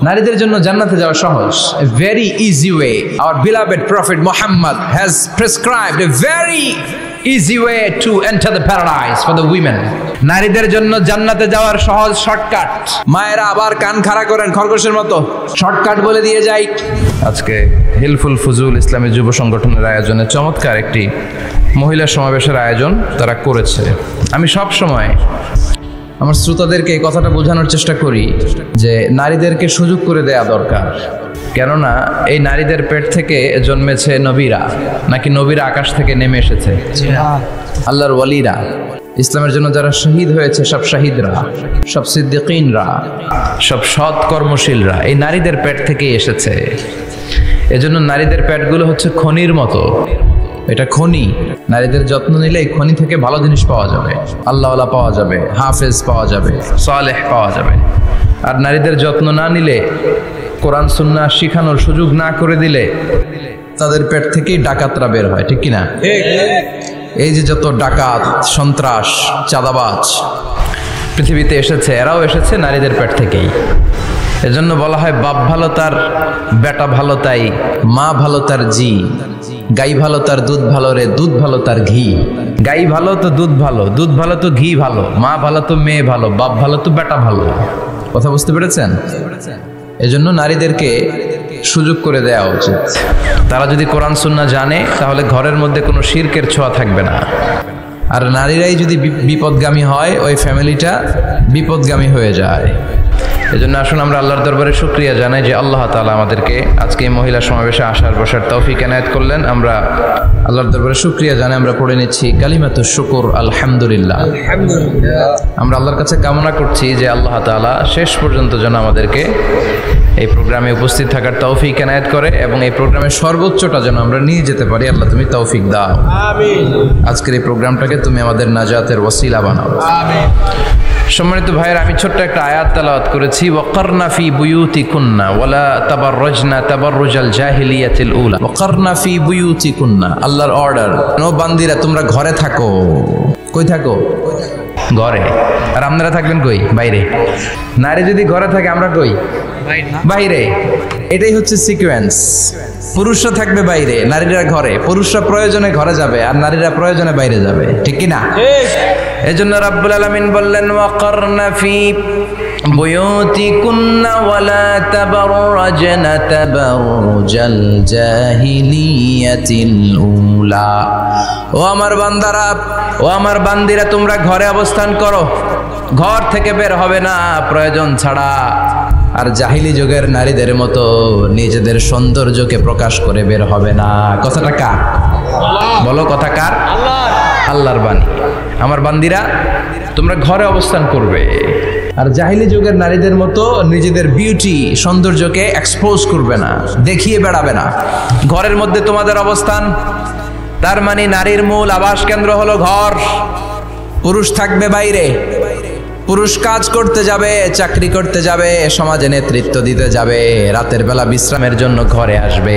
নারীদের জন্য জান্নাতে যাওয়া সহজ, a very easy way. Our beloved Prophet Muhammad has prescribed a very easy way to enter the paradise for the women. নারীদের জন্য জান্নাতে যাওয়ার সহজ শর্টকাট। মায়েরা আবার কান খাড়া করেন খরগোশের মতো, শর্টকাট বলে দিয়ে যাই। আজকে হিলফুল ফুজুল ইসলামী যুব সংগঠনের আয়োজনে চমৎকার একটি মহিলা সমাবেশের আয়োজন তারা করেছে। আমি সব সময় আমার শ্রোতাদেরকে এই কথাটা বোঝানোর চেষ্টা করি যে নারীদেরকে সুযোগ করে দেয়া দরকার। কেননা এই নারীদের পেট থেকে জন্মেছে নবীরা, নাকি নবীরা আকাশ থেকে নেমে এসেছে? আল্লাহর ওয়ালিরা, ইসলামের জন্য যারা শহীদ হয়েছে, সব শাহিদরা, সব সিদ্দিকিনরা, সব সৎ কর্মশীলরা এই নারীদের পেট থেকেই এসেছে। এজন্য নারীদের পেটগুলো হচ্ছে খনির মতো। এটা খনি, নারীদের যত্ন নিলে এই খনি থেকে ভালো জিনিস পাওয়া যাবে, আল্লাহওয়ালা পাওয়া যাবে, হাফেজ পাওয়া যাবে, সালেহ পাওয়া যাবে। আর নারীদের যত্ন না নিলে, কোরআন সুন্নাহ শিখানোর সুযোগ না করে দিলে তাদের পেট থেকেই ডাকাতরা বের হয়, ঠিক কিনা? এই যে যত ডাকাত, সন্ত্রাস, চাঁদাবাজ পৃথিবীতে এসেছে, এরাও এসেছে নারীদের পেট থেকেই। এজন্য বলা হয় বাপ ভালো তার বেটা ভালো তাই, মা ভালো তার জি, গাই ভালো তার দুধ ভালো রে, দুধ ভালো তার ঘি। গাই ভালো তো দুধ ভালো, দুধ ভালো তো ঘি ভালো, মা ভালো তো মেয়ে ভালো, বাপ ভালো তো বেটা ভালো। কথা বুঝতে পেরেছেন? এজন্য নারীদেরকে সুযোগ করে দেওয়া উচিত। তারা যদি কোরআন সুন্নাহ জানে তাহলে ঘরের মধ্যে কোনো শিরকের ছোঁয়া থাকবে না। আর নারীরাই যদি বিপদগামী হয়, ওই ফ্যামিলিটা বিপদগামী হয়ে যায়। এজন্য আসুন আমরা আল্লাহর দরবারে শুকরিয়া জানাই যে আল্লাহ তাআলা আমাদেরকে আজকে এই মহিলা সমাবেশে আসার বসার তৌফিক এনায়েত করলেন। আমরা আল্লাহর দরবারে শুকরিয়া জানাই, আমরা পড়ে নিচ্ছি কালিমাতুশ শুকর আলহামদুলিল্লাহ। আমরা আল্লাহর কাছে কামনা করছি যে আল্লাহ তাআলা শেষ পর্যন্ত যেন আমাদেরকে এই প্রোগ্রামে উপস্থিত থাকার তৌফিক এনায়েত করে এবং এই প্রোগ্রামের সর্বোচ্চটা যেন আমরা নিয়ে যেতে পারি। আল্লাহ তুমি তৌফিক দাও। আমিন। আজকের এই প্রোগ্রামটাকে তুমি আমাদের নাজাতের ওসিলা বানাও। আমিন। সম্মানিত ভাইয়েরা, আমি ছোট্ট একটা আয়াত তেলাওয়াত করেছি, ওয়াকারনা ফি বুয়ুতিকুন্না ওয়ালা তাবাররাজনা তাবাররুজাল জাহিলিয়াতিল উলা। ওয়াকারনা ফি বুয়ুতিকুন্না, আল্লাহর অর্ডার, নো বান্দিরা তোমরা ঘরে থাকো। কই থাকো? ঘরে। আর আপনারা থাকবেন কই? বাইরে। নারী যদি ঘরে থাকে, আমরা কই? বাইরে। এটাই হচ্ছে সিকোয়েন্স। পুরুষরা থাকবে বাইরে, নারীরা ঘরে। পুরুষরা প্রয়োজনে ঘরে যাবে আর নারীরা প্রয়োজনে বাইরে যাবে, ঠিক কি না? এজন্য রাব্বুল আলামিন বললেন ওয়াকারনা ফি বুয়ুতিকুন্না ওয়ালা তাবাররাজনা তাবাররুজাল জাহিলিয়াতিল উলা। ও আমার বান্দারা, ও আমার বান্দিরা, তোমরা ঘরে অবস্থান করো, ঘর থেকে বের হবে না প্রয়োজন ছাড়া। আর জাহিলি যুগের নারীদের মতো নিজেদের সৌন্দর্যকে প্রকাশ করে বের হবে না। কথাটা কার? বলো, কথা কার? আল্লাহর বাণী। আমার বান্দিরা, তোমরা ঘরে অবস্থান করবে আর জাহিলি যুগের নারীদের মতো নিজেদের বিউটি, সৌন্দর্যকে এক্সপোজ করবে না, দেখিয়ে বেড়াবে না। ঘরের মধ্যে তোমাদের অবস্থান। তার মানে নারীর মূল আবাস কেন্দ্র হলো ঘর। পুরুষ থাকবে বাইরে। পুরুষ কাজ করতে যাবে, চাকরি করতে যাবে, সমাজে নেতৃত্ব দিতে যাবে, রাতের বেলা বিশ্রামের জন্য ঘরে আসবে।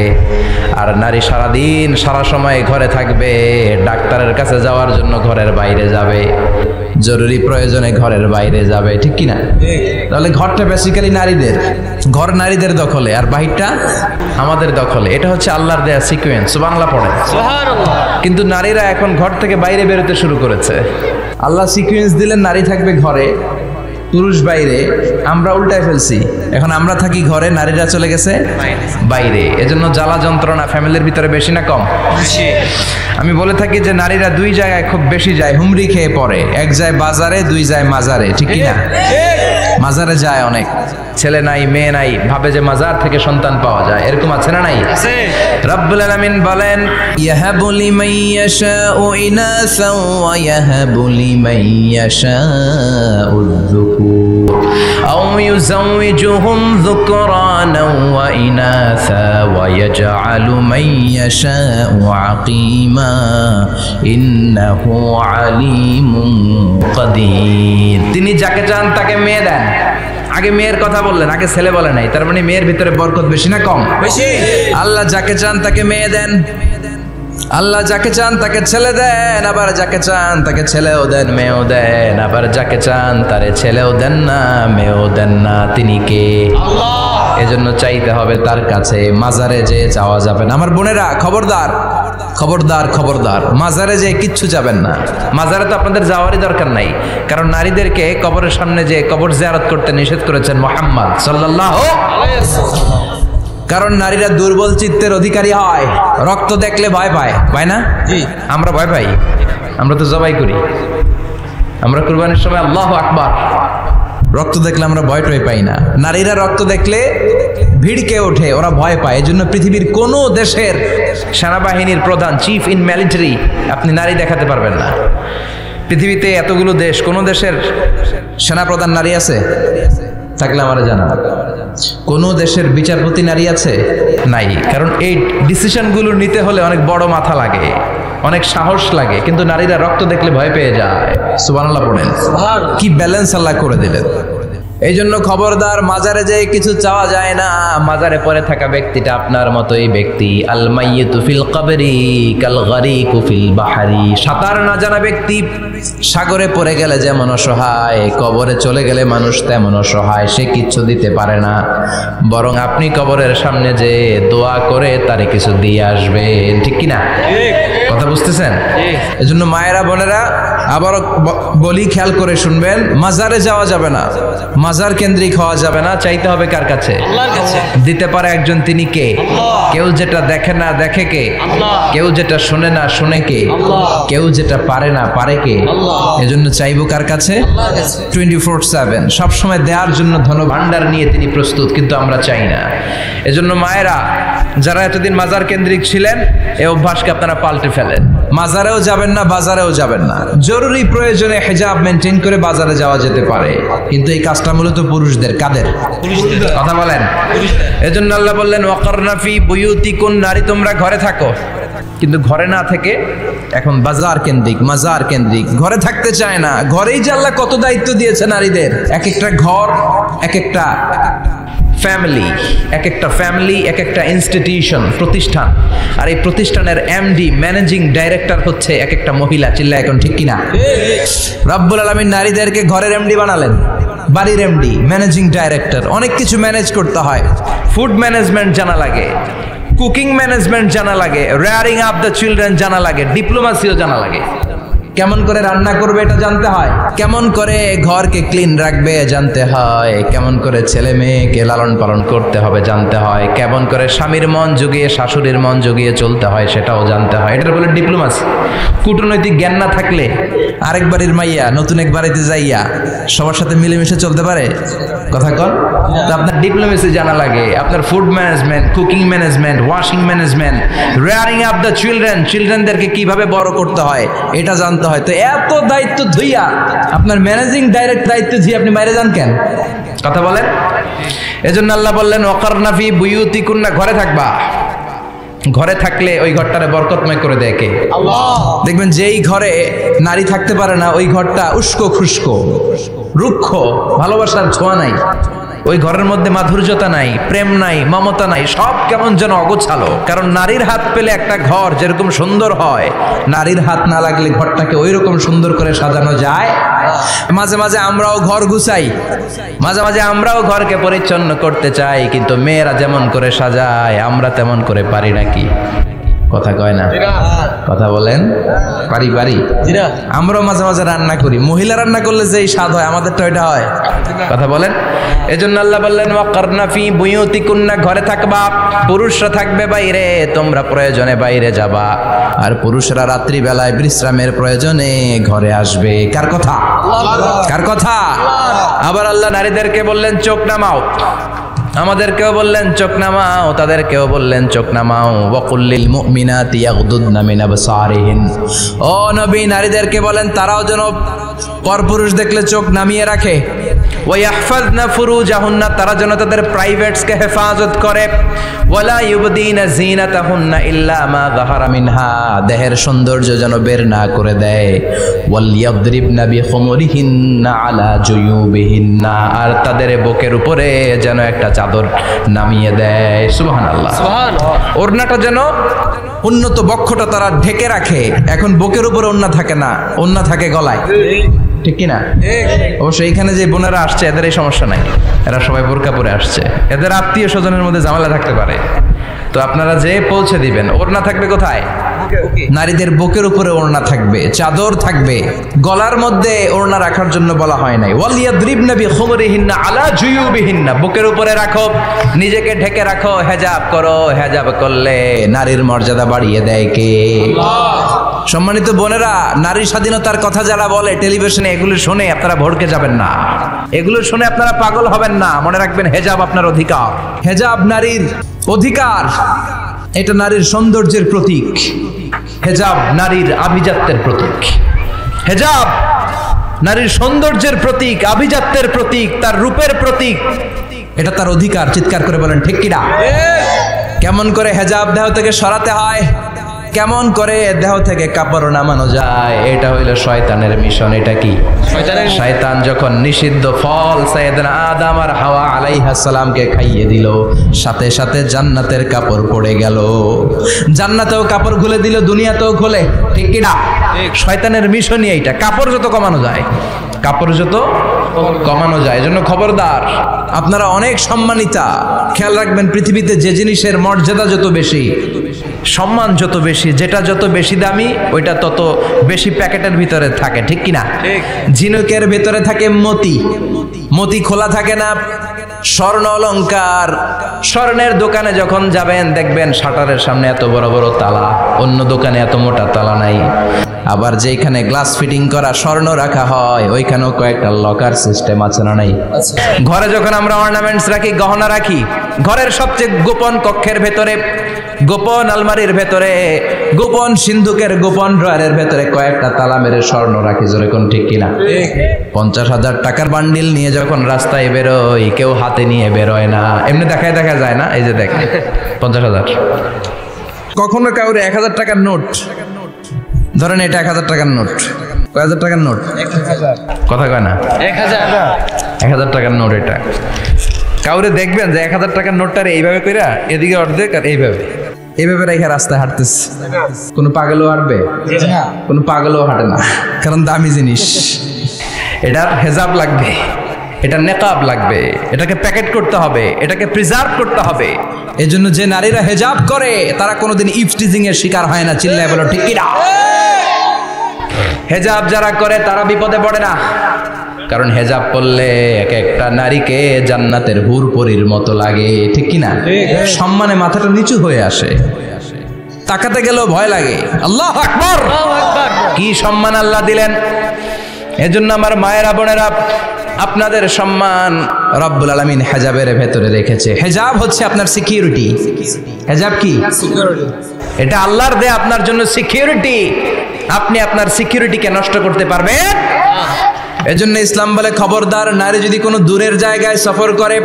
আর নারী সারাদিন সারা সময় ঘরে থাকবে, ডাক্তারের কাছে যাওয়ার জন্য ঘরের বাইরে যাবে, জরুরি প্রয়োজনে ঘরের বাইরে যাবে, ঠিক কিনা? তাহলে ঘরটা বেসিক্যালি নারীদের, ঘর নারীদের দখলে আর বাহিরটা আমাদের দখলে। এটা হচ্ছে আল্লাহর দেয়া সিকোয়েন্স। সুবহানাল্লাহ পড়ে। কিন্তু নারীরা এখন ঘর থেকে বাইরে বেরোতে শুরু করেছে। আল্লাহ সিকোয়েন্স দিলেন নারী থাকবে ঘরে, পুরুষ বাইরে। আমরা উল্টায় ফেলছি, এখন আমরা থাকি ঘরে, নারীরা চলে গেছে বাইরে। এজন্য জ্বালা যন্ত্রণা ফ্যামিলির ভিতরে বেশি না কম? আমি বলে থাকি যে নারীরা দুই জায়গায় খুব বেশি যায়, হুমড়ি খেয়ে পড়ে। এক যায় বাজারে, দুই যায় মাজারে, ঠিক কিনা? মাজারে যায় অনেক, ছেলে নাই মেয়ে নাই, ভাবে যে মাজার থেকে সন্তান পাওয়া যায়। এরকম আছে না নাই? রব্বুল আলামিন বলেন ইয়াহাবু লিমান ইয়াশাউ ইনাসান ওয়া ইয়াহাবু লিমান ইয়াশাউ যুকুর আও ইউযাওয়িজুহুম যুকরানান ওয়া ইনাসা ওয়া ইয়াজআলু মান ইয়াশাউ আকীমা ইন্নাহু আলীমুন কাদির। তিনি যাকে চান তাকে মেয়ে দেন। আগে মেয়ের কথা বললেন, আগে ছেলে বলে নাই। তার মানে মেয়ের ভিতরে বরকত বেশি না কম? বেশি। আল্লাহ যাকে চান তাকে মেয়ে দেন, আল্লাহ যাকে চান তাকে ছেলে দেন, আবার যাকে চান তাকে ছেলেও দেন, মেয়েও দেন, আবার যাকে চান তারে ছেলেও দেন না, মেয়েও দেন না। তিনি কে? আল্লাহ। এজন্য চাইতে হবে তার কাছে, মাজারে যে চাওয়া যাবে না। আমার বোনেরা খবরদার খবরদার খবরদার, মাজারে যে কিচ্ছু যাবেন না। মাজারে তো আপনাদের যাওয়ারই দরকার নাই, কারণ নারীদেরকে কবরের সামনে যে কবর জিয়ারত করতে নিষেধ করেছেন মুহাম্মদ সাল্লাল্লাহু আলাইহি ওয়াসাল্লাম। কারণ নারীরা দুর্বল চিত্তের অধিকারী হয়, রক্ত দেখলে ভয় পায়, পায় না? আমরা ভয় পাই, আমরা তো জবাই করি, আমরা কুরবানির সময় আল্লাহু আকবার, রক্ত দেখলে আমরা ভয় টয় পাই না। নারীরা রক্ত দেখলে ভিড়কে ওঠে, ওরা ভয় পায়। এজন্য পৃথিবীর কোন দেশের সেনাবাহিনীর প্রধান, চিফ ইন মিলিটারি, আপনি নারী দেখাতে পারবেন না। পৃথিবীতে এতগুলো দেশ, কোন দেশের সেনাপ্রধান নারী আছে? থাকলে আমারে জানা। কোন দেশের বিচারপতি নারী আছে? নাই। কারণ এই ডিসিশনগুলো নিতে হলে অনেক বড় মাথা লাগে, অনেক সাহস লাগে, কিন্তু নারীরা রক্ত দেখলে ভয় পেয়ে যায়। সুবহানাল্লাহ পড়েন, কি ব্যালেন্স আল্লাহ করে দিলেন। এই জন্য খবরদার, মাজারে যে কিছু চাওয়া যায় না। মাজারে পড়ে থাকা ব্যক্তিটা আপনার মতোই ব্যক্তি। আল মাইয়িতু ফিল কবরি কাল গারিকু ফিল বাহরি। সাঁতার না জানা ব্যক্তি সাগরে পড়ে গেলে যেমন অসহায়, কবরে চলে গেলে মানুষ তেমন অসহায়, সে কিচ্ছু দিতে পারে না। বরং আপনি কবরের সামনে যে দোয়া করে তারে কিছু দিয়ে আসবেন, ঠিক কিনা? কথা বুঝতেছেন? এজন্য মায়েরা বোনেরা আবার বলি, খেয়াল করে শুনবেন, মাজারে যাওয়া যাবে না, মাজার কেন্দ্রিক হওয়া যাবে না। চাইতে হবে কার কাছে? আল্লাহর কাছে। দিতে পারে একজন, তিনি কে? কেউ যেটা দেখে না দেখে কে? কেউ যেটা শুনে না শুনে কে? কেউ যেটা পারে না পারে কে? এজন্য চাইবো কার কাছে? 24/7 সবসময় দেওয়ার জন্য ধন ভান্ডার নিয়ে তিনি প্রস্তুত, কিন্তু আমরা চাই না। এজন্য মায়েরা যারা এতদিন মাজার কেন্দ্রিক ছিলেন, এই অভ্যাসকে আপনারা পাল্টে ফেলেন। মাজারেও যাবেন না, বাজারেও যাবেন না। জরুরি প্রয়োজনে হিজাব মেনটেন করে বাজারে যাওয়া যেতে পারে, কিন্তু এই কাজটা মূলত পুরুষদের। কাদের? কথা বলেন। এজন্য আল্লাহ বললেন ওয়াকারনা ফি বুয়ুতিকুন, নারী তোমরা ঘরে থাকো। কিন্তু ঘরে না থেকে এখন বাজার কেন্দ্রিক, মাজার কেন্দ্রিক, ঘরে থাকতে চায় না। ঘরেই যে আল্লাহ কত দায়িত্ব দিয়েছে নারীদের। এক একটা ঘর, এক একটা ফ্যামিলি, এক একটা ফ্যামিলি, এক একটা ইনস্টিটিউশন, প্রতিষ্ঠান। আর এই প্রতিষ্ঠানের এমডি, ম্যানেজিং ডাইরেক্টর হচ্ছে এক একটা মহিলা। চিল্লা এখন ঠিক কিনা? রব্বুল আলামিন নারীদেরকে ঘরের এমডি বানালেন, বাড়ির এমডি, ম্যানেজিং ডাইরেক্টর। অনেক কিছু ম্যানেজ করতে হয়। ফুড ম্যানেজমেন্ট জানা লাগে, কুকিং ম্যানেজমেন্ট জানা লাগে, রেয়ারিং আপ দ্য চিলড্রেন জানা লাগে, ডিপ্লোমাসিও জানা লাগে। কেমন করে রান্না করবে এটা জানতে হয়, কেমন করে ঘরকে ক্লিন রাখবে জানতে হয়, কেমন করে ছেলে মেয়েকে লালন পালন করতে হবে জানতে হয়, কেমন করে স্বামীর মন জুগিয়ে শাশুড়ির মন জুগিয়ে চলতে হয় সেটাও জানতে হয়। এটা বলে ডিপ্লোমাসি। কূটনৈতিক জ্ঞান না থাকলে আরেক বাড়ির মাইয়া নতুন এক বাড়িতে যাইয়া সবার সাথে মিলেমিশে চলতে পারে? কথা কন। তো আপনার ডিপ্লোমেসি জানা লাগে, আপনার food management, cooking management, washing management, rearing up the children, চিলড্রেনদেরকে কিভাবে বড় করতে হয় এটা জানতে হয়। তো এত দায়িত্ব ধুইয়া আপনার ম্যানেজিং ডাইরেক্ট দায়িত্ব ধুইয়া আপনি বাইরে যান কেন? কথা বলেন। এজন্য আল্লাহ বললেন ওয়াকারনা ফি বুয়ুতিকুন্না, ঘরে থাকবা। ঘরে থাকলে ওই ঘরটারে বরকতময় করে দেয় কে? আল্লাহ। দেখবেন যেই ঘরে নারী থাকতে পারে না, ওই ঘরটা উস্কো খুস্কো, রুক্ষ, ভালোবাসার ছোঁয়া নাই। ওই ঘরের মধ্যে মাধুর্যতা নাই, প্রেম নাই, মমতা নাই, সব কেমন যেন অগোছালো। কারণ নারীর হাত পেলে একটা ঘর যেরকম সুন্দর হয়, নারীর হাত না লাগলে ঘরটাকে ওই রকম সুন্দর করে সাজানো যায়। মাঝে মাঝে আমরাও ঘর গুছাই, মাঝে মাঝে আমরাও ঘরকে পরিচ্ছন্ন করতে চাই, কিন্তু মেয়েরা যেমন করে সাজায় আমরা তেমন করে পারি নাকি? কথা কয় না? কথা বলেন। পারি পারি। আমরাও মাঝে মাঝে রান্না করি, মহিলা রান্না করলে যেই স্বাদ হয় আমাদের তো এটা হয়। কথা বলেন। এজন্য আল্লাহ বললেন ওয়াকারনা ফি বুয়ুতিকুন্না, ঘরে থাকবা। পুরুষরা থাকবে বাইরে, তোমরা প্রয়োজনে বাইরে যাবা। আর পুরুষরা রাত্রি বেলায় বিশ্রামের প্রয়োজনে ঘরে আসবে। কার কথা? কার কথা? আবার আল্লাহ নারীদেরকে বললেন চোখ নামাও। আমাদেরকেও বললেন চোখ নামাও, তাদেরকেও বললেন চোখ নামাও। ওয়াকুল্লিল মুমিনাতি ইয়াগদুদনা মিন আবসারিহিন, ও নবী নারীদেরকে বলেন তারাও যেন পরপুরুষ দেখলে চোখ নামিয়ে রাখে। ওয়াহফাজনা ফুরুজাহুন্না, তারা যেন তাদের প্রাইভেটসকে হেফাজত করে। ওয়ালা ইউবদিনা জিনাতাহুন্না ইল্লা মা যাহারা মিনহা, দেহের সৌন্দর্য যেন বের না করে দেয়। ওয়ালিয়াদরিবনা বিখুমুরিহিন্না আলা জুয়ুবিহিন্না, আর তাদের বুকের উপরে যেন একটা চাদর নামিয়ে দেয়। সুবহানাল্লাহ। ওড়নাটা যেন উন্নত বক্ষটা তারা ঢেকে রাখে। এখন বুকের উপরে ওড়না থাকে না, ওড়না থাকে গলায়। ঠিক কিনা? অবশ্যই এইখানে যে বোনেরা আসছে এদের এই সমস্যা নাই, এরা সবাই বোরকা পরে আসছে, এদের আত্মীয় স্বজনের মধ্যে ঝামেলা থাকতে পারে, তো আপনারা যে পৌঁছে দিবেন। ওড়না থাকবে কোথায়? নারীদের বুকের উপরে ওড়না থাকবে, চাদর থাকবে, গলার মধ্যে ওড়না রাখার জন্য বলা হয় নাই। ওয়ালিয়াদরিবনা বিখুমরিহিন্না আলা জুয়ুবিহিন্না, বুকের উপরে রাখো, নিজেকে ঢেকে রাখো, হেজাব করো। হেজাব করলে নারীর মর্যাদা বাড়িয়ে দেয় কে? সম্মানিত বোনেরা, নারী স্বাধীনতার কথা যারা বলে টেলিভিশনে, এগুলো শুনে আপনারা ভড়কে যাবেন না, এগুলো শুনে আপনারা পাগল হবেন না। মনে রাখবেন, হেজাব আপনার অধিকার, হেজাব নারীর অধিকার, এটা নারীর সৌন্দর্যের প্রতীক, হেজাব নারীর আভিজাত্যের প্রতীক, হেজাব নারীর সৌন্দর্যের প্রতীক, আভিজাত্যের প্রতীক, তার রূপের প্রতীক, এটা তার অধিকার। চিৎকার করে বলেন ঠিক কিনা? কেমন করে হেজাব দেহ থেকে সরাতে হয়, কেমন করে দেহ থেকে কাপড় নামানো যায়, এটা হইল শয়তানের মিশন। এটা কি? শয়তান যখন নিষিদ্ধ ফল সাইয়েদনা আদম আর হাওয়া আলাইহিস সালামকে খাইয়ে দিল, সাথে সাথে জান্নাতের কাপড় পড়ে গেল, জান্নাতেও কাপড় খুলে দিল, দুনিয়াতেও খুলে, ঠিক কি না? শয়তানের মিশনই এইটা, কাপড় যত কমানো যায়, কাপড় যত কমানো যায়। এজন্য খবরদার, আপনারা অনেক সম্মানিতা, খেয়াল রাখবেন, পৃথিবীতে যে জিনিসের মর্যাদা যত বেশি, সম্মান যত বেশি, যেটা যত বেশি দামি, ওইটা তত বেশি প্যাকেটের ভিতরে থাকে, ঠিক কিনা? ঝিনুকের ভিতরে থাকে মতি, মতি খোলা থাকে না। স্বর্ণ অলংকার, স্বর্ণের দোকানে যখন যাবেন দেখবেন শাটারের সামনে এত বড় বড় তালা, অন্য দোকানে এত মোটা তালা নাই। আবার যেখানে গ্লাস ফিটিং করা স্বর্ণ রাখা হয়, ওইখানেও কয়েকটা লকার সিস্টেম আছে না নাই? ঘরে যখন আমরা অর্নামেন্টস রাখি, গহনা রাখি, ঘরের সবচেয়ে গোপন কক্ষের ভেতরে, গোপন আলমারির ভেতরে, গোপন সিন্ধুকের গোপন ড্রয়ারের ভেতরে কয়েকটা তালা মেরে স্বর্ণ রাখি। জোরে কোন ঠিক কিনা? 50,000 টাকার বান্ডিল নিয়ে যখন রাস্তায় বেরোই, কেউ হাতে নিয়ে বেরোয় না, এমনি দেখায় দেখা যায় না, এই যে দেখেন 50,000। কখনো কাউরে 1000 টাকার নোট ধরেন, এটা 1000 টাকার নোট, কয় হাজার টাকার নোট? কথা কয় না, 1000 টাকার নোট। এটা কাউরে দেখবেন যে 1000 টাকার নোটটারে এইভাবে কইরা এদিকে অর্ধেক আর এইভাবে এইভাবে রেখে রাস্তায় হাঁটতেছে, কোনো পাগলও হাঁটবে? কোনো পাগলও হাঁটে না, কারণ দামি জিনিস। এটার হেজাব লাগবে, এটা নেকাব লাগবে, এটাকে প্যাকেট করতে হবে, এটাকে প্রিজার্ভ করতে হবে। এজন্য যে নারীরা হেজাব করে তারা কোনোদিন ইফটিজিং এর শিকার হয় না। চিল্লায় বলো ঠিক কিনা? হেজাব যারা করে তারা বিপদে পড়ে না, কারণ হেজাব পরলে এক একটা নারীকে জান্নাতের হুরপরীর মতো লাগে, ঠিক কিনা? সম্মানে মাথাটা নিচু হয়ে আসে, তাকাতে গেলেও ভয় লাগে। আল্লাহু আকবার, কি সম্মান আল্লাহ দিলেন! এজন্য আমার মায়েরা বোনেরা, আপনাদের সম্মান রব্বুল আলামিন হেজাবের ভেতরে রেখেছে। হেজাব হচ্ছে আপনার সিকিউরিটি। হেজাব কি? এটা আল্লাহর দেয়া আপনার জন্য সিকিউরিটি। আপনি আপনার সিকিউরিটিকে নষ্ট করতে পারবেন? এজন্য ইসলাম বলে, খবরদার, নারী যদি কোনো দূরের জায়গায় সফর করে,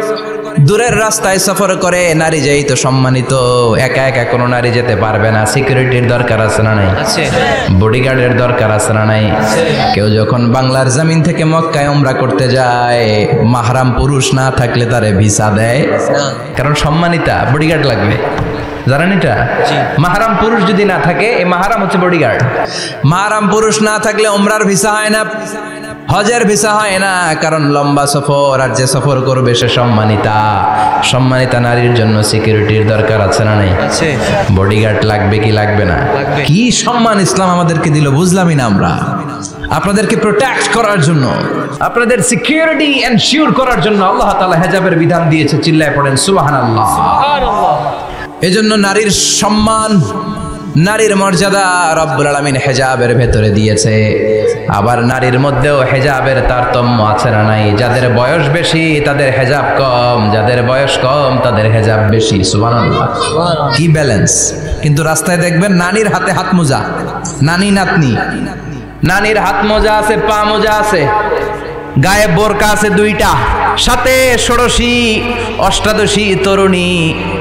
দূরের রাস্তায় সফর করে, নারী যেই তো সম্মানিত, একা একা কোনো নারী যেতে পারবে না। সিকিউরিটির দরকার আছে না নাই? বডিগার্ডের দরকার আছে না নাই? কেউ যখন বাংলার জমিন থেকে মক্কায় উমরা করতে যায়, মাহরাম পুরুষ না থাকলে তারে ভিসা দেয়, কারণ সম্মানিতা, বডিগার্ড লাগবে। জানেন এটা? মাহরাম পুরুষ যদি না থাকে, এই মাহরাম হচ্ছে বডিগার্ড। মাহরাম পুরুষ না থাকলে উমরার ভিসা হয় না, হজের ভিসা হয় না, কারণ লম্বা সফর, আর যে সফর করবে সে সম্মানিতা। সম্মানিতা নারীর জন্য সিকিউরিটির দরকার আছে না নাই? বডিগার্ড লাগবে কি লাগবে না? কি সম্মান ইসলাম আমাদেরকে দিল, বুঝলামই না আমরা। আপনাদেরকে প্রোটেক্ট করার জন্য, আপনাদের সিকিউরিটি এনশিওর করার জন্য আল্লাহ তাআলা হেজাবের বিধান দিয়েছে। চিল্লায় পড়েন সুবহানাল্লাহ। এজন্য নারীর সম্মান, নারীর মর্যাদা রব্বুল আলামিন হেজাবের ভেতরে দিয়েছে। আবার নারীর মধ্যেও হেজাবের তারতম্য আছে না নাই? যাদের বয়স বেশি তাদের হেজাব কম, যাদের বয়স কম তাদের হেজাব বেশি। সুবহানাল্লাহ, কি ব্যালেন্স! কিন্তু রাস্তায় দেখবেন নানির হাতে হাত মোজা, নানি নাতনি, নানির হাত মোজা আছে, পা মোজা আছে, গায়ে বোরকা আছে দুইটা, সাথে ষোড়শী অষ্টাদশী তরুণী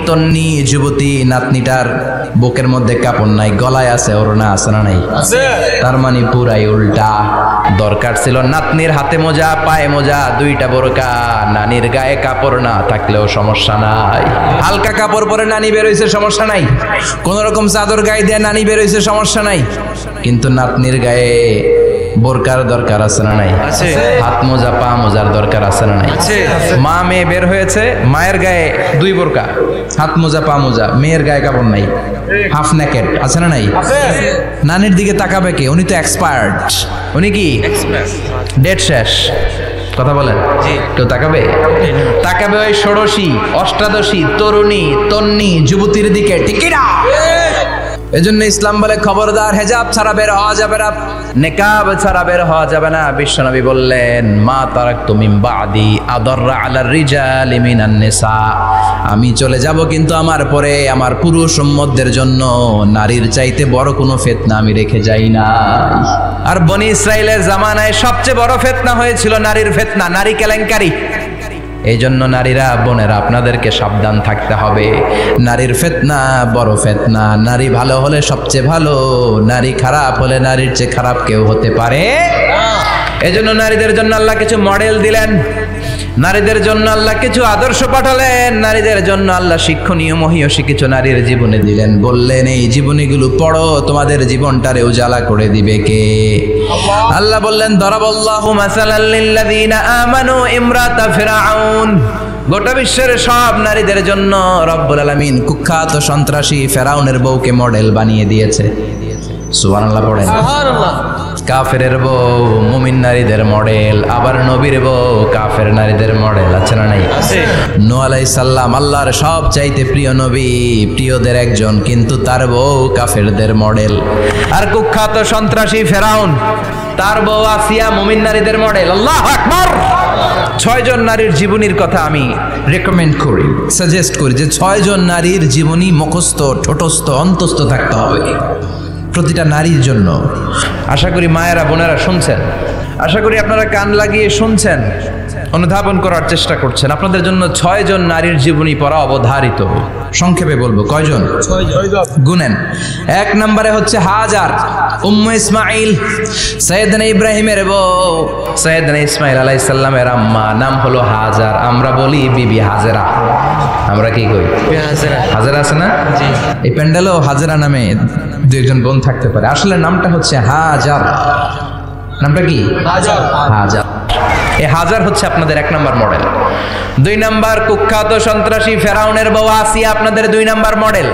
তন্নি যুবতী, নাতনিটার বুকের মধ্যে কাপড় নাই, গলায় আছে ওড়না, আছে না নাই? তার মানে পুরাই উল্টা। দরকার ছিল নাতনির হাতে মোজা, পায়ে মোজা, দুইটা বোরকা। নানির গায়ে কাপড় না থাকলেও সমস্যা নাই, হালকা কাপড় পরে নানি বেরোইছে, সমস্যা নাই। কোন রকম চাদর গায়ে দিয়ে নানি বেরোইছে, সমস্যা নাই। কিন্তু নাতনির গায়ে বোরকার দরকার আছে না নাই? হাত মোজা পা মোজার দরকার আছে না নাই? মা মেয়ে বের হয়েছে, মায়ের গায়ে 2 বোরকা, হাত মোজা পা মোজা, মেয়ের গায়ে কাপড় নাই, হাফ নেকেড আছে না নাই? নানির দিকে তাকাবে কে? উনি তো এক্সপায়ার্ড, উনি কি ডেট শেষ। কথা বলেন, কেউ তাকাবে? তাকাবে ওই ষোড়শী অষ্টাদশী তরুণী তন্নি যুবতীর দিকে, ঠিক কি না? এজন্য ইসলাম বলে খবরদার, হেজাব ছাড়া বের হওয়া যাবে না, নিকাব ছাড়া বের হওয়া যাবে না। বিশ্বনবী বললেন, মা তারাকতু মিন বাদি আদাররা আলার রিজালি মিনান নিসা, আমি চলে যাব কিন্তু আমার পরে আমার পুরুষ উম্মতদের জন্য নারীর চাইতে বড় কোনো ফিতনা আমি রেখে যাই না। আর বনি ইসরাইলের জামানায় সবচেয়ে বড় ফিতনা হয়েছিল নারীর ফিতনা, নারী কেলেঙ্কারি। এই জন্য নারীরা, বোনেরা, আপনাদেরকে সাবধান থাকতে হবে। নারীর ফিতনা বড় ফিতনা। নারী ভালো হলে সবচেয়ে ভালো, নারী খারাপ হলে নারীর চেয়ে খারাপ কেউ হতে পারে। এজন্য নারীদের জন্য আল্লাহ কিছু মডেল দিলেন, নারীদের জন্য আল্লাহ কিছু আদর্শ পাঠালেন, নারীদের জন্য আল্লাহ শিক্ষণীয় মহীয়সী কিছু নারীর জীবনে দিলেন। বললেন, এই জীবনীগুলো পড়ো, তোমাদের জীবনটারে উজালা করে দিবে কে? আল্লাহ বললেন, দরাবাল্লাহু মাসালাল লিল্লাযিনা আমানু ইমরাতা ফিরআউন। গোটা বিশ্বের সব নারীদের জন্য রব্বুল আলামিন কুখ্যাত সন্ত্রাসী ফেরাউনের বউকে মডেল বানিয়ে দিয়েছে। সুবহানাল্লাহ পড়েন। সুবহানাল্লাহ। কাফেরের বউ মুমিন নারীদের মডেল, আবার নবীর বউ কাফের নারীদের মডেল, আছে না নাই? আছে। নূহ আলাইহিস সালাম আল্লাহর সব চাইতে প্রিয় নবী, প্রিয়দের একজন, কিন্তু তার বউ কাফেরদের মডেল। আর কুখ্যাত সন্ত্রাসী ফেরাউন, তার বউ আসিয়া মুমিন নারীদের মডেল। আল্লাহু আকবার। 6 জন নারীর জীবনীর কথা আমি রেকমেন্ড করি, সাজেস্ট করি যে 6 জন নারীর জীবনী মুখস্থ, ঠোঁটস্থ, অন্তস্থ থাকতে হবে প্রতিটা নারীর জন্য। আশা করি মায়েরা বোনেরা শুনছেন, আশা করি আপনারা কান লাগিয়ে শুনছেন, অনুধাবন করার চেষ্টা করছেন। আপনাদের জন্য 6 জন নারীর জীবনী পড়া অবধারিত। সংক্ষেপে বলবো, কয়জন? 6 জন। গুনেন। 1 নম্বরে হচ্ছে হাজার, উম্মে ইসমাইল, সাইয়েদনা ইব্রাহিমের বউ, সাইয়েদনা ইসমাইল আলাইহিস সালামের আম্মা, নাম হলো হাজার। আমরা বলি বিবি হাজেরা, আমরা কি কই? হাজেরা আছে না? জি। এই প্যান্ডেলেও হাজেরা নামে 2 জন বোন থাকতে পারে, আসলে নামটা হচ্ছে হাজার। নামটা কি? হাজার। হাজার। এই হাজার হচ্ছে আপনাদের 1 নম্বর মডেল। 2 নম্বর কুখ্যাত সন্ত্রাসী ফেরাউনের বউ আসিয়া আপনাদের 2 নম্বর মডেল।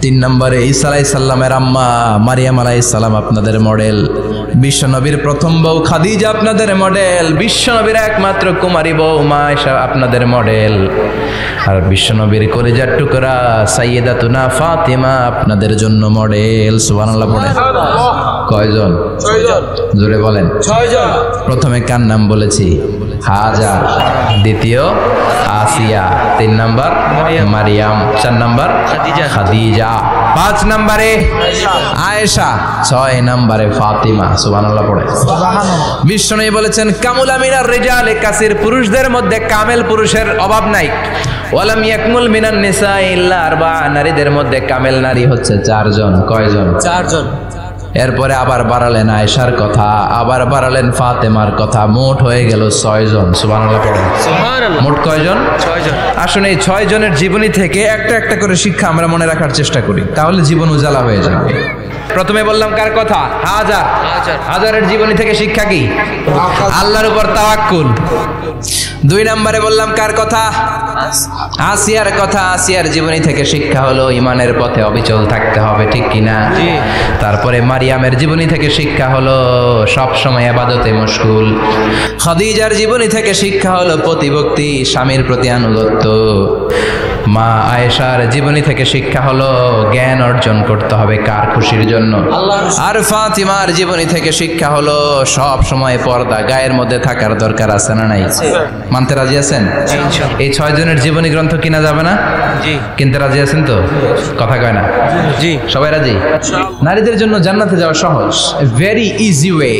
3 নম্বরে ঈসা আলাইহিস সালামের আম্মা মারিয়াম আলাইহিস সালাম আপনাদের মডেল। বিশ্বনবীর প্রথম বউ খাদিজা আপনাদের মডেল। বিশ্বনবীর একমাত্র কুমারী বউ মা আয়েশা আপনাদের মডেল। আর বিশ্বনবীর কলিজার টুকরা সাইয়্যিদাতুনা ফাতিমা আপনাদের জন্য মডেল। সুবহানাল্লাহ পড়েন। কয়জন? 6 জন। জোরে বলেন। 6 জন। প্রথমে কার নাম বলেছি? হাজার। দ্বিতীয় আসিয়া। 3 নম্বর মারিয়াম। 4 নম্বর খাদিজা। 5 নম্বরে আয়েশা। 6 নম্বরে ফাতিমা। সুবহানাল্লাহ পড়ে। বিশ্বনবী বলেছেন, কামুলা মিনার রিজালে কাসির, পুরুষদের মধ্যে কামেল পুরুষের অভাব নাই। ওয়ালাম ইয়াকমুল মিনান নিসা ইল্লা 4, নারীদের মধ্যে কামেল নারী হচ্ছে 4 জন। কয়জন? 4 জন। এরপরে আবার বাড়ালেন আয়েশার কথা, আবার বাড়ালেন ফাতেমার কথা, মোট হয়ে গেল 6 জন। সুবহানাল্লাহ পড়েন। সুবহানাল্লাহ। মোট কয়জন? 6 জন। আসুন এই 6 জনের জীবনী থেকে একটা একটা করে শিক্ষা আমরা মনে রাখার চেষ্টা করি, তাহলে জীবন উজালা হয়ে যাবে। প্রথমে বললাম কার কথা? হাজার। হাজারের জীবনী থেকে শিক্ষা কি? আল্লাহর উপর তাওয়াক্কুল। 2 নম্বরে বললাম কার কথা? আসিয়ার কথা। আসিয়ার জীবনী থেকে শিক্ষা হলো ইমানের পথে অবিচল থাকতে হবে, ঠিক কিনা? তারপরে মারিয়ামের জীবনী থেকে শিক্ষা হলো সব সময় ইবাদতে মশগুল। খাদিজার জীবনী থেকে শিক্ষা হলো প্রতিভক্তি, স্বামীর প্রতি আনুগত্য। মা আয়েশার জীবনী থেকে শিক্ষা হলো জ্ঞান অর্জন করতে হবে কার খুশির জন্য। আর ফাতিমার জীবনী থেকে শিক্ষা হলো সব সময় পর্দা, গায়ের মধ্যে থাকার দরকার আছে না নাই? মানতে রাজি আছেন? এই 6 জনের জীবনী গ্রন্থ কিনা যাবে না? জি। কিনতে রাজি আছেন তো? কথা কয় না? জি। সবাই রাজি? নারীদের জন্য জান্নাতে যাওয়া সহজ। A very easy way.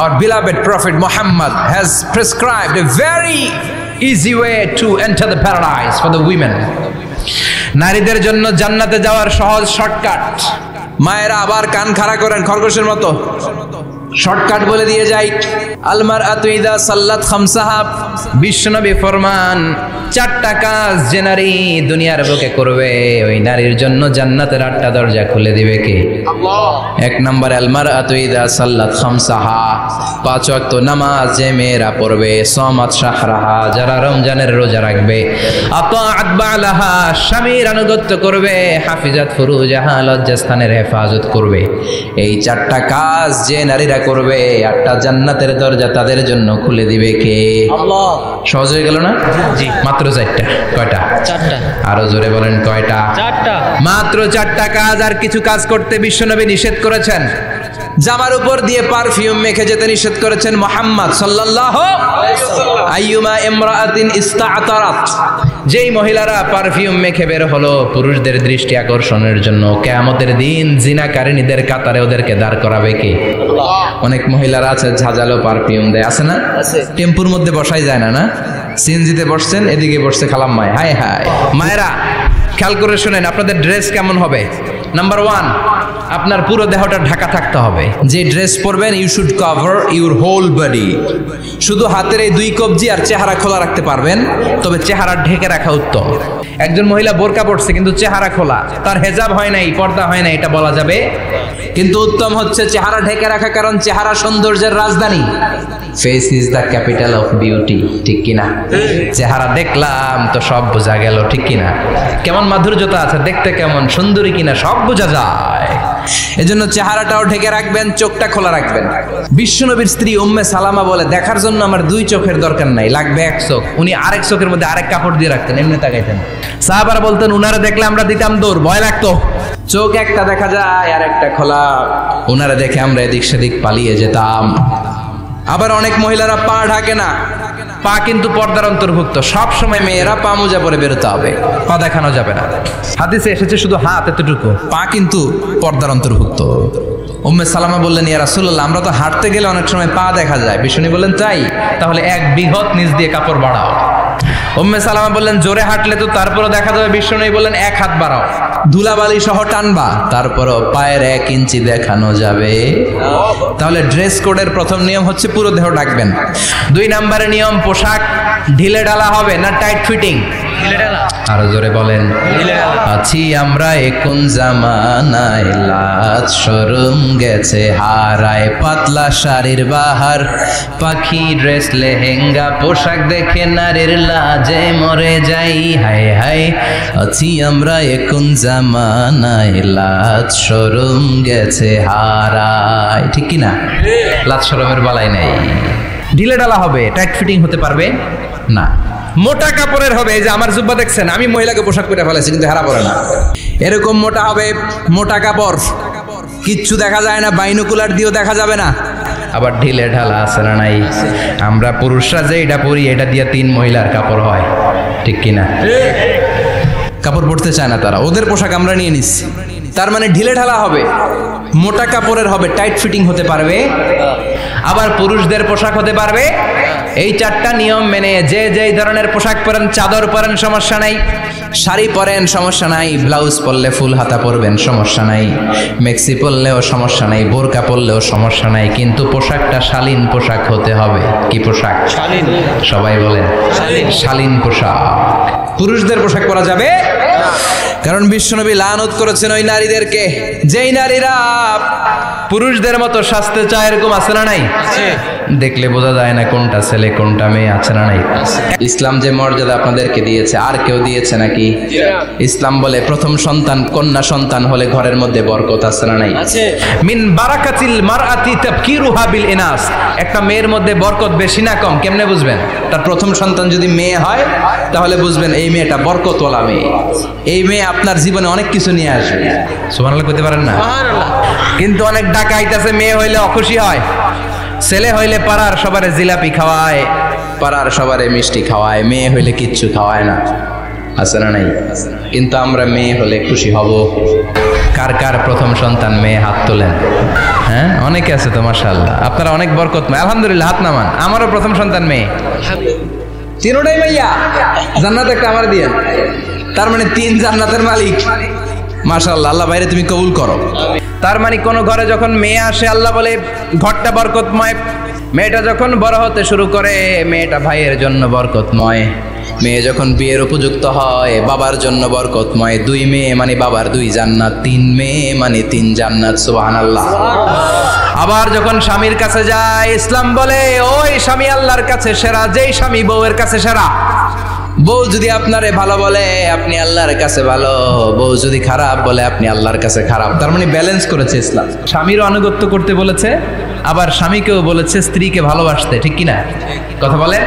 Our beloved Prophet Muhammad has prescribed a very easy way to enter the paradise for the women. নারীদের জন্য জান্নাতে যাওয়ার সহজ শর্টকাট। মায়েরা আবার কান খাড়া করেন খরগোশের মতো। শর্টকাট বলে দিয়ে যাই, আল মারআতু ইযা সাল্লাত খামসাহা, বিশ্বনবী ফরমান 4টা কাজ যে নারী দুনিয়ার বুকে করবে ওই নারীর জন্য জান্নাতের 8টা দরজা খুলে দিবে কে? আল্লাহ। 1 নম্বর আল মারআতু ইযা সাল্লাত খামসাহা, 5 ওয়াক্ত নামাজ যে মেয়েরা পড়বে, সামাত শাহরাহা, যারা রমজানের রোজা রাখবে, আতাআত বালাহা, স্বামীর আনুগত্য করবে, হাফিজাত ফুরুজাহা, লজ্জাস্থানের হেফাজত করবে। এই 4টা কাজ যে নারীরা করবে 8টা জান্নাতের দরজা তাদের জন্য খুলে দিবে কে? আল্লাহ। সহজ হয়ে গেল না? জি। মাত্র 4টা। কয়টা? 4টা। আরো জোরে বলেন কয়টা? 4টা। মাত্র 4টা কাজ। আর কিছু কাজ করতে বিশ্বনবী নিষেধ করেছেন। জামার উপর দিয়ে পারফিউম মেখে যেতে নিষেধ করেছেন মুহাম্মদ সাল্লাল্লাহু আলাইহি ওয়াসাল্লাম। আইয়ুমা ইমরাআতিন ইস্তা'তারাত, যেই মহিলারা পারফিউম মেখে বের হলো পুরুষদের দৃষ্টি আকর্ষণের জন্য, কিয়ামতের দিন জিনাকারিনীদের কাতারে ওদেরকে দাঁড় করাবে কে? আল্লাহ। অনেক মহিলারা আছে ঝাঁঝালো পারফিউম দেয়, আছে না? টেম্পুর মধ্যে বসাই যায় না, না? সিএনজিতে বসছেন, এদিকে বসছে খালাম্মায়, হায় হায়। মায়েরা খেয়াল করে শুনেন, আপনাদের ড্রেস কেমন হবে? নাম্বার 1, আপনার পুরো দেহটা ঢাকা থাকতে হবে। যে ড্রেস পরবেন you should cover your whole body. শুধু হাতের এই 2 কবজি আর চেহারা খোলা রাখতে পারবেন, তবে চেহারা ঢেকে রাখা উত্তম। একজন মহিলা বোরকা পরছে কিন্তু চেহারা খোলা, তার হেজাব হয় নাই, পর্দা হয় নাই, এটা বলা যাবে? কিন্তু উত্তম হচ্ছে চেহারা ঢেকে রাখা, কারণ চেহারা সৌন্দর্যের রাজধানী। Face is the capital of beauty, ঠিক কিনা? চেহারা দেখলাম তো সব বোঝা গেল, ঠিক কিনা? কেমন মাধুর্যতা আছে, দেখতে কেমন সুন্দরী কিনা সব বোঝা যায়। এজন্য চেহারাটাও ঢেকে রাখবেন, চোখটা খোলা রাখবেন। বিশ্বনবীর স্ত্রী উম্মে সালামা বলে, দেখার জন্য আমার 2 চোখের দরকার নাই, লাগবে 1 চোখ। উনি আরেক চোখের মধ্যে আরেক কাপড় দিয়ে রাখতেন, এমনি তাকাইতেন। সাহাবারা বলতেন উনারা দেখলে আমরা দিতাম দৌড়, ভয় লাগতো। চোখ একটা দেখা যায় আর একটা খোলা, উনারা দেখে আমরা এদিক সেদিক পালিয়ে যেতাম। আবার অনেক মহিলারা পা ঢাকে না, পা কিন্তু পর্দার অন্তর্ভুক্ত। সব সময় মেয়েরা পা মোজা পরে বেরোতে হবে, পা দেখানো যাবে না। হাদিসে এসেছে শুধু হাত এতটুকু, পা কিন্তু পর্দার অন্তর্ভুক্ত। উম্মে সালামা বললেন, ইয়া রাসূলুল্লাহ, আমরা তো হাঁটতে গেলে অনেক সময় পা দেখা যায়। বিষ্ণু বললেন, তাই? তাহলে 1 বিঘত নিচ দিয়ে কাপড় বাড়াও। উম্মে সালামা বললেন, জোরে হাঁটলে তো তারপরও দেখা যাবে। বিষ্ণু বললেন, 1 হাত বাড়াও, ধুলাবালি সহ টানবা, তারপরও পায়ের 1 ইঞ্চি দেখানো যাবে। তাহলে ড্রেস কোডের প্রথম নিয়ম হচ্ছে পুরো দেহ ঢাকবেন। 2 নম্বরের নিয়ম, পোশাক ঢিলে ঢালা হবে না টাইট ফিটিং? আরো জোরে বলেন। আছি আমরা এখন জামানায়, লাজ শরম গেছে হারায়, পাতলা শাড়ির বাহার, পাখি ড্রেস লেহেঙ্গা, পোশাক দেখে নারীর লাজে মরে যাই, হায় হায়। আছি আমরা এখন জামানায়, লাজ শরম গেছে হারায়, ঠিক কিনা? লাজ শরমের বালাই নাই। ঢিলে ঢালা হবে, টাইট ফিটিং হতে পারবে না। মোটা কাপড়ের হবে, এই যে আমার জুব্বা দেখছেন, আমি মহিলাকে পোশাক পরে ফেলেছি কিন্তু হেরা পরে না, এরকম মোটা হবে, মোটা কাপড়, কিচ্ছু দেখা যায় না, বাইনোকুলার দিয়েও দেখা যাবে না। আবার ঢিলে ঢালা আছে না নাই? আমরা পুরুষরা যে এটা পরি, এটা দিয়ে 3 মহিলার কাপড় হয়, ঠিক কিনা? কাপড় পরতে চায় না তারা, ওদের পোশাক আমরা নিয়ে নিচ্ছি। তার মানে ঢিলে ঢালা হবে, মোটা কাপড়ের হবে, টাইট ফিটিং হতে পারবে। আবার পুরুষদের পোশাক হতে পারবে। এই 4টা নিয়ম মেনে যে যেই ধরনের পোশাক পরেন, চাদর পরেন সমস্যা নাই, শাড়ি পরেন সমস্যা নাই, ব্লাউজ পরলে ফুল হাতা পরবেন সমস্যা নাই, মেক্সি পরলেও সমস্যা নাই, বোরকা পরলেও সমস্যা নাই, কিন্তু পোশাকটা শালীন পোশাক হতে হবে। কি পোশাক? শালীন। সবাই বলেন শালীন পোশাক। পুরুষদের পোশাক পরা যাবে, কারণ বিশ্বনবী লানত করেছেন ওই নারীদেরকে যেই নারীরা পুরুষদের মতো সাজতে চায়। এরকম আছে না নাই? দেখলে বোঝা যায় না কোনটা ছেলে কোনটা মেয়ে, আছে না নাই? ইসলাম যে মর্যাদা আপনাদেরকে দিয়েছে আর কেউ দিয়েছে নাকি? ইসলাম বলে প্রথম সন্তান কন্যা সন্তান হলে ঘরের মধ্যে বরকত, আছে না নাই? মিন বারাকাতিল মারআতি তাবকিরুহা বিল ইনাস। একটা মেয়ের মধ্যে বরকত বেশি না কম কেমনে বুঝবেন? তার প্রথম সন্তান যদি মেয়ে হয় তাহলে বুঝবেন এই মেয়েটা বরকতওয়ালা মেয়ে, এই মেয়ে আপনার জীবনে অনেক কিছু নিয়ে আসবে। সুবহানাল্লাহ কইতে পারেন না? কিন্তু অনেক ডাকাইতাছে, মেয়ে হইলে অখুশি হয়, ছেলে হইলে পাড়ার সবারে জিলাপি খাওয়ায়, পাড়ার সবারে মিষ্টি খাওয়ায়, মেয়ে হইলে কিচ্ছু খাওয়ায় না, আছে না নাই? কিন্তু আমরা মেয়ে হলে খুশি হব। কার কার প্রথম সন্তান মেয়ে? হাত তোলেন। হ্যাঁ, অনেকে আছে তো মাশাআল্লাহ, আপনারা অনেক বরকতময়। আলহামদুলিল্লাহ, হাত নামান। আমারও প্রথম সন্তান মেয়ে, তিনটাই মাইয়া। জান্নাত একটা আমার দিয়েন, তার মানে 3 জান্নাতের মালিক। মাশাআল্লাহ, আল্লাহ বাইরে তুমি কবুল করো। তার মানে কোন ঘরে যখন মেয়ে আসে আল্লাহ বলে ঘরটা বরকতময়। মেয়েটা যখন বড় হতে শুরু করে মেয়েটা ভাইয়ের জন্য বরকতময়। মেয়ে যখন বিয়ের উপযুক্ত হয় বাবার জন্য বরকতময়। 2 মেয়ে মানে বাবার 2 জান্নাত, 3 মেয়ে মানে 3 জান্নাত। সুবহানাল্লাহ। আবার যখন স্বামীর কাছে যায় ইসলাম বলে ওই স্বামী আল্লাহর কাছে সেরা, যেই স্বামী বউয়ের কাছে সেরা। বউ যদি আপনারে ভালো বলে আপনি আল্লাহর কাছে ভালো, বউ যদি খারাপ বলে আপনি আল্লাহর কাছে খারাপ। তার মানে ব্যালেন্স করেছে ইসলাম। স্বামীরও আনুগত্য করতে বলেছে, আবার স্বামীকেও বলেছে স্ত্রীকে ভালোবাসতে, ঠিক কিনা কথা বলে।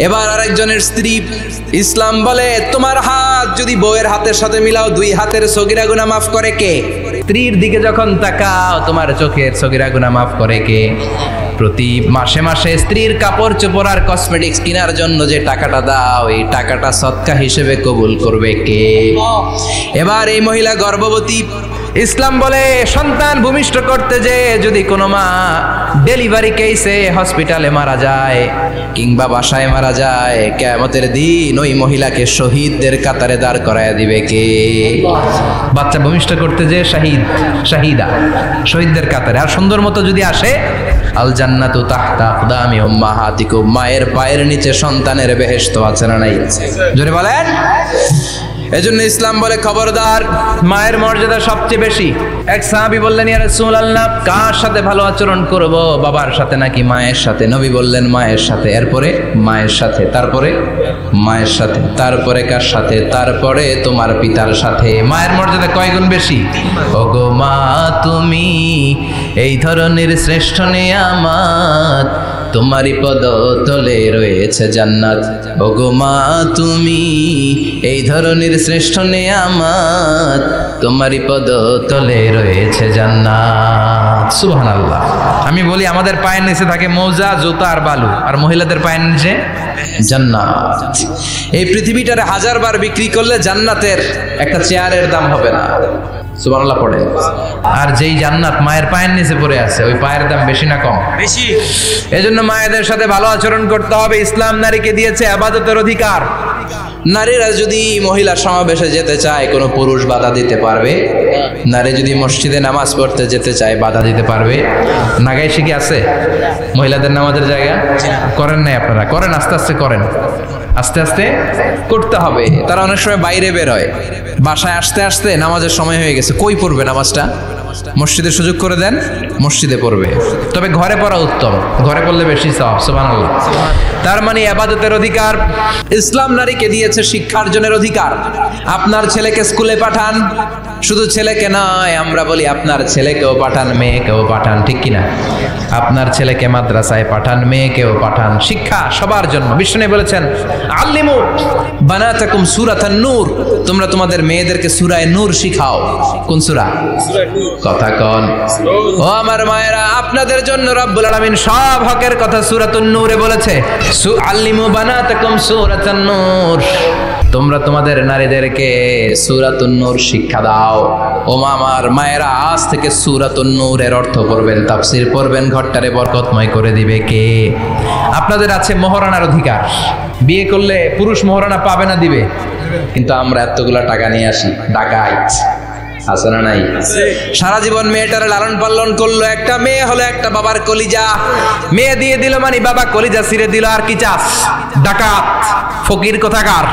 এবার আরেকজনের স্ত্রী ইসলাম বলে তোমার হাত যদি বউয়ের হাতের সাথে মিলাও 2 হাতের সগীরা গুনাহ মাফ করে কে? স্ত্রীর দিকে যখন তাকাও তোমার চোখের সগীরা গুনাহ মাফ করে কে? প্রতি মাসে মাসে স্ত্রীর কাপড় চোপড় আর কসমেটিক্স কেনার জন্য যে টাকাটা দাও এই টাকাটা সদকা হিসেবে কবুল করবে কে? এবার এই মহিলা গর্ভবতী, ইসলাম বলে সন্তান ভূমিষ্ঠ করতে যে যদি কোনো মা ডেলিভারি কেসে হসপিটালে মারা যায় কিংবা বাসায় মারা যায় কিয়ামতের দিন ওই মহিলাকে শহীদদের কাতারে দাঁড় করায় দিবে কে? বাচ্চা ভূমিষ্ঠ করতে যে শাহিদা, শহীদদের কাতারে। আর সুন্দর মতো যদি আসে আল জান্নাতু তাহতা আকদামি উম্মাহাতিকুম, মায়ের পায়ের নিচে সন্তানের বেহেশত আছে না নাই? জোরে বলেন। এজন্য ইসলাম বলে খবরদার, মায়ের মর্যাদা সবচেয়ে বেশি। এক সাহাবী বললেন ইয়া রাসূলুল্লাহ কার সাথে ভালো আচরণ করব, বাবার সাথে নাকি মায়ের সাথে? নবী বললেন মায়ের সাথে, এরপরে মায়ের সাথে, তারপরে মায়ের সাথে, তারপরে কার সাথে? তারপরে তোমার পিতার সাথে। মায়ের মর্যাদা কয় গুণ বেশি? ওগো মা তুমি এই ধরনের শ্রেষ্ঠ নিয়ামত, তোমারই পদতলে রয়েছে জান্নাত। ওগো মা তুমি এই ধরনের শ্রেষ্ঠ নিয়ামত, তোমারই পদতলে রয়েছে জান্নাত। সুবহানাল্লাহ। আমি বলি আমাদের পায়ের নিচে থাকে মৌজা, জুতা আর বালু, আর মহিলাদের পায়ের নিচে জান্নাত। এই পৃথিবীটার 1000 বার বিক্রি করলে জান্নাতের একটা চেয়ারের দাম হবে না। সুবহানাল্লাহ পড়ে। আর যেই জান্নাত মায়ের পায়ের নিচে পড়ে আছে ওই পায়ের দাম বেশি না কম? বেশি। এজন্য মায়েদের সাথে ভালো আচরণ করতে হবে। ইসলাম নারীকে দিয়েছে ইবাদতের অধিকার। নারীরা যদি মহিলা সমাবেশে যেতে চায় কোনো পুরুষ বাধা দিতে পারবে? নারী যদি মসজিদে নামাজ পড়তে যেতে চায় বাধা দিতে পারবে? নাগাইশে কি আছে মহিলাদের নামাজের জায়গা? করেন নাই আপনারা? করেন, আস্তে আস্তে করেন, আস্তে আস্তে করতে হবে। তারা অনেক সময় বাইরে বের হয়, বাসায় আসতে আসতে নামাজের সময় হয়ে গেছে, কই পড়বে নামাজটা? মসজিদে সুযোগ করে দেন, মসজিদে পড়বে। তবে ঘরে পড়া উত্তম, ঘরে পড়লে বেশি সওয়াব। সুবহানাল্লাহ। তার মানে ইবাদতের অধিকার। ইসলাম নারীকে দিয়েছে শিক্ষার্জনের অধিকার। আপনার ছেলেকে স্কুলে পাঠান, শুধু ছেলেকে নয়, আমরা বলি আপনার ছেলেকেও পাঠান, মেয়েকেও পাঠান, ঠিক কিনা? আপনার ছেলেকে মাদ্রাসায় পাঠান, মেয়েকেও পাঠান। শিক্ষা সবার জন্য। বিষ্ণু বলেছেন আল্লিমু বানাতাকুম সূরাতান নূর, তোমরা তোমাদের মেয়েদেরকে সূরা নূর শিখাও। কোন সূরা? কথা কন। ও আমার মায়েরা, আপনাদের জন্য রব্বুল আলামিন সব হকের কথা সূরাতুন নূরে বলেছে। আল্লিমু বানাতাকুম সূরাতান নূর, তোমরা তোমাদের নারীদেরকে সূরাতুন নূর শিক্ষা দাও। ও আমার মায়েরা, আজ থেকে সূরাতুন নূরের অর্থ পড়বেন, তাফসীর পড়বেন, ঘরটারে বরকতময় করে দিবে কে? আপনাদের আছে মোহরানার অধিকার। বিয়ে করলে পুরুষ মোহরানা পাবে না, দিবে। কিন্তু আমরা এতগুলা টাকা নিয়ে আসি, ডাকাইত আছে না নাই? সারা জীবন মেয়েটারে লালন পালন করলো, একটা মেয়ে হলো একটা বাবার কলিজা। মেয়ে দিয়ে দিল মানে বাবা কলিজা ছিঁড়ে দিল, আর কি চাস? ডাকাত, ফকির কোথাকার।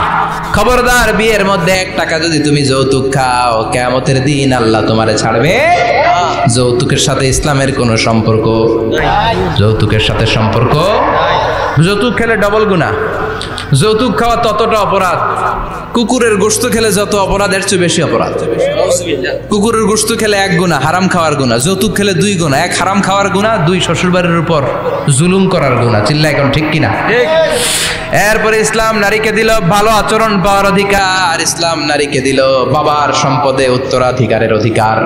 খবরদার, বিয়ের মধ্যে 1 টাকা যদি তুমি যৌতুক খাও কিয়ামতের দিন আল্লাহ তোমারে ছাড়বে। যৌতুকের সাথে ইসলামের কোনো সম্পর্ক নাই। যৌতুকের সাথে সম্পর্ক। যৌতুক খেলে ডবল গুনাহ। যৌতুক খাওয়া ততটা অপরাধ, কুকুরের গোশত খেলে যত অপরাধ এর চেয়ে বেশি অপরাধ। কুকুরের গোশত খেলে 1 গুনাহ, হারাম খাওয়ার গুনাহ। যৌতুক খেলে 2 গুনাহ, 1 হারাম খাওয়ার গুনাহ, 2 শ্বশুরবাড়ির উপর জুলুম করার গুনাহ। চিল্লা এখন ঠিক কিনা? এরপরে ইসলাম নারীকে দিল ভালো আচরণ পাওয়ার অধিকার। ইসলাম নারীকে দিল বাবার সম্পদে উত্তরাধিকারের অধিকার।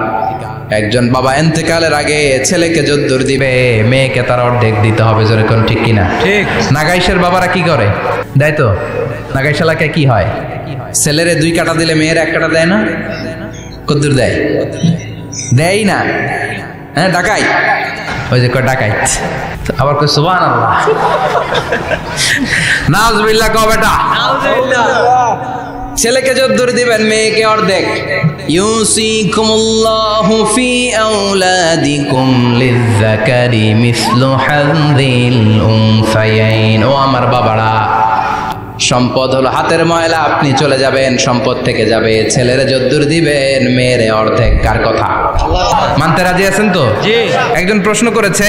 একজন বাবা ইন্তেকালের আগে ছেলেকে যদ্দুর দিবে, মেয়েকে তার অর্ধেক দিতে হবে। যেরকম ঠিক কিনা? ঠিক। নাগাইশের বাবারা কি করে? দেয় তো। নাগাইশ এলাকায় কি হয়? ছেলেরে 2 কাটা দিলে মেয়ের 1 কাটা দেয় না? কদ্দুর দেয়? দেয় না। হ্যাঁ, ডাকাই। ওই যে কয় ডাকাই, আবার কই সুবহানাল্লাহ। নাউজুবিল্লাহ কও বেটা। নাউজুবিল্লাহ। ছেলেকে যদ্দুর দিবেন, মেয়েকে অর্ধেক। ইউসিকুমুল্লাহু ফি আওলাদিকুম লিযযাকারি মিসলু হাযযিল উনসায়াইন। ও আমার বাবারা, সম্পদ হলো হাতের ময়লা, আপনি চলে যাবেন, সম্পদ থেকে যাবে। ছেলেরা যদ্দুর দিবেন, মেয়েরে অর্ধেক। কার কথা? মানতে রাজি আছেন তো? জি। একজন প্রশ্ন করেছে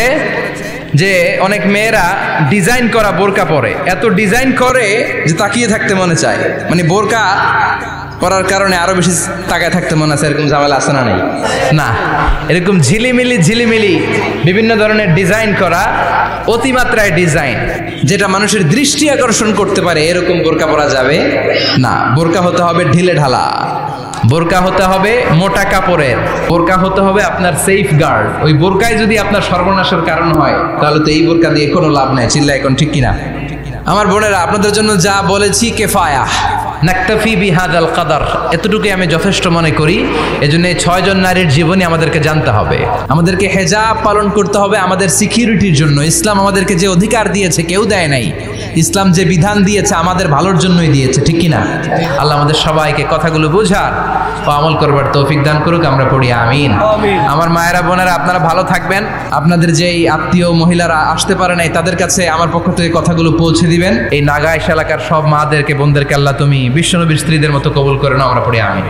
যে অনেক মেয়েরা ডিজাইন করা বোরকা পরে, এত ডিজাইন করে যে তাকিয়ে থাকতে মনে চায়, মানে বোরকা পরার কারণে আরো বেশি তাকায় থাকতে মনে আছে, এরকম ঝামেলা আছে না? নাই না, এরকম ঝিলিমিলি বিভিন্ন ধরনের ডিজাইন করা, অতিমাত্রায় ডিজাইন, যেটা মানুষের দৃষ্টি আকর্ষণ করতে পারে, এরকম বোরকা পরা যাবে না। বোরকা হতে হবে ঢিলে ঢালা, বোরকা হতে হবে মোটা কাপড়ের, বোরকা হতে হবে আপনার সেফ গার্ড। ওই বোরকায় যদি আপনার সর্বনাশের কারণ হয়, তাহলে তো এই বোরকা দিয়ে কোনো লাভ নেই। চিল্লা এখন ঠিক কিনা? আমার বোনেরা, আপনাদের জন্য যা বলেছি কেফায়া, নাকতাফি বিহাদাল কাদার, এতটুকুই আমি যথেষ্ট মনে করি। এজন্য 6 জন নারীর জীবনী আমাদেরকে জানতে হবে, আমাদেরকে হেজাব পালন করতে হবে আমাদের সিকিউরিটির জন্য। ইসলাম আমাদেরকে যে অধিকার দিয়েছে কেউ দেয় নাই, ইসলাম যে বিধান দিয়েছে আমাদের ভালোর জন্যই দিয়েছে, ঠিক কিনা? আল্লাহ আমাদের সবাইকে কথাগুলো বোঝার ও আমল করবার তৌফিক দান করুক। আমরা পড়ি আমিন। আমার মায়েরা বোনেরা, আপনারা ভালো থাকবেন। আপনাদের যেই আত্মীয় মহিলারা আসতে পারে নাই, তাদের কাছে আমার পক্ষ থেকে কথাগুলো পৌঁছে দিবেন। এই নাগাইশ এলাকার সব মাদেরকে বোনদেরকে আল্লাহ তুমি বিশ্বনবীর স্ত্রীদের মতো কবুল করে নাও। আমরা পড়ি আমিন।